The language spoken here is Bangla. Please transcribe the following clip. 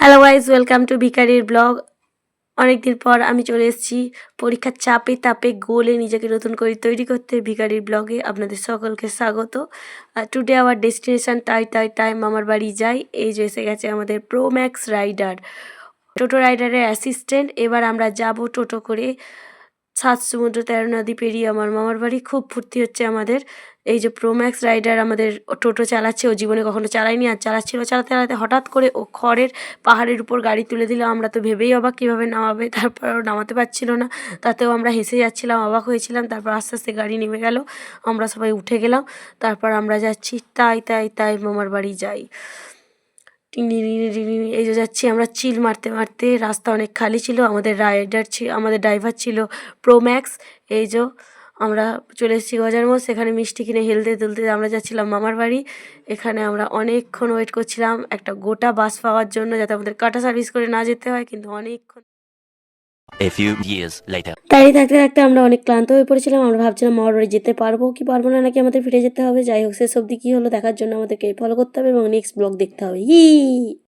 হ্যালো গাইজ, ওয়েলকাম টু ভিকারির ব্লগ। অনেকদিন পর আমি চলে এসেছি পরীক্ষার চাপে তাপে গোলে নিজেকে নতুন করে তৈরি করতে। ভিকারির ব্লগে আপনাদের সকলকে স্বাগত। টুডে আওয়ার ডেস্টিনেশন টাই মামার বাড়ি যাই। এই যে এসে গেছে আমাদের প্রো ম্যাক্স রাইডার, টোটো রাইডারের অ্যাসিস্ট্যান্ট। এবার আমরা যাব টোটো করে 7 সমুদ্র 13 নদী পেরিয়ে আমার মামার বাড়ি। খুব ফুর্তি হচ্ছে আমাদের। এই যে প্রো ম্যাক্স রাইডার আমাদের টোটো চালাচ্ছে, ও জীবনে কখনো চালায়নি, আর চালাচ্ছিল। চালাতে চালাতে হঠাৎ করে ও খড়ের পাহাড়ের উপর গাড়ি তুলে দিল। আমরা তো ভেবেই অবাক, কীভাবে নামাবে, তারপর ও নামাতে পারছিল না। তাতেও আমরা হেসে যাচ্ছিলাম, অবাক হয়েছিলাম। তারপর আস্তে আস্তে গাড়ি নেমে গেল, আমরা সবাই উঠে গেলাম। তারপর আমরা যাচ্ছি তাই মামার বাড়ি যাই। এই যে যাচ্ছি আমরা চিল মারতে মারতে। রাস্তা অনেক খালি ছিল, আমাদের ড্রাইভার ছিল প্রো ম্যাক্স। এই যে আমরা চলে এসেছি গজার মোড়, সেখানে মিষ্টি কিনে হেলতে দুলতে আমরা যাচ্ছিলাম মামার বাড়ি। এখানে আমরা অনেকক্ষণ ওয়েট করছিলাম একটা গোটা বাস পাওয়ার জন্য, যাতে আমাদের কাটা সার্ভিস করে না যেতে হয়, কিন্তু অনেকক্ষণ A few years later. দাঁড়িয়ে থাকতে থাকতে আমরা অনেক ক্লান্ত হয়ে পড়েছিলাম। আমরা ভাবছিলাম মামার বাড়ি যেতে পারবো কি পারবো না, নাকি আমাদের ফিরে যেতে হবে। যাই হোক, শেষ অবধি কী হলো দেখার জন্য আমাদেরকে ফলো করতে হবে এবং নেক্সট ব্লগ দেখতে হবে।